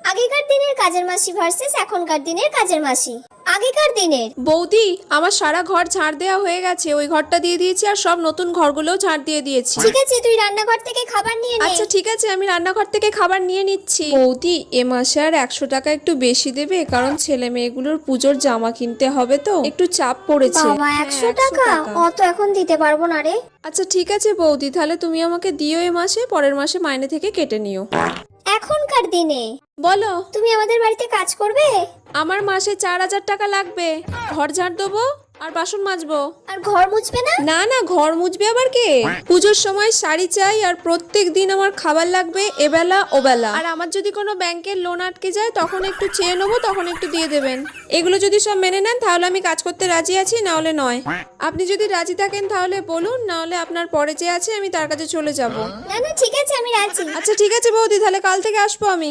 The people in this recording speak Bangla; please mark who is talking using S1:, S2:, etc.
S1: আগেকার দিনের কাজের মাসি ভার্সেস এখনকার দিনের কাজের মাসি। আগেকার দিনের
S2: বৌদি, আমার সারা ঘর ঝাড় দেওয়া হয়ে গেছে, ওই ঘরটা দিয়ে দিয়েছি আর সব নতুন ঘরগুলোও ঝাড় দিয়ে দিয়েছি।
S1: ঠিক আছে, তুই রান্নাঘর থেকে খাবার নিয়ে নে।
S2: আচ্ছা ঠিক আছে, আমি রান্নাঘর থেকে খাবার নিয়ে নিচ্ছি। বৌদি, এ মাসে আর 100 টাকা একটু বেশি দেবে, কারণ ছেলে মেয়েগুলোর পুজোর জামা কিনতে হবে তো, একটু চাপ পড়েছে।
S1: বাবা, 100 টাকা? অত এখন দিতে পারবো না রে।
S2: আচ্ছা ঠিক আছে বৌদি, তাহলে তুমি আমাকে দিও এ মাসে, পরের মাসে মাইনে থেকে কেটে নিও।
S1: এখনকার দিনে
S2: বলো।
S1: তুমি আমাদের বাড়িতে কাজ করবে?
S2: আমার মাসে 4000 টাকা লাগবে। ঘর ঝাড় দেবো আর বাসন মাজবো।
S1: আর ঘর মুছবে না?
S2: না না, ঘর মুছবে আবার কে? পুজোর সময় শাড়ি চাই আর প্রত্যেক দিন আমার খাবার লাগবে, এবেলা ওবেলা। আর আমার যদি কোনো ব্যাংকের লোন আটকে যায় তখন একটু চেয়ে নেবো, তখন একটু দিয়ে দেবেন। এগুলো যদি সব মেনে নেন তাহলে আমি কাজ করতে রাজি আছি, না হলে নয়। আপনি যদি রাজি থাকেন তাহলে বলুন, না হলে আপনার পরে যে আছে আমি তার কাছে চলে যাব।
S1: না না, ঠিক আছে, আমি রাজি।
S2: আচ্ছা ঠিক আছে বৌদি, তাহলে কাল থেকে আসবো আমি।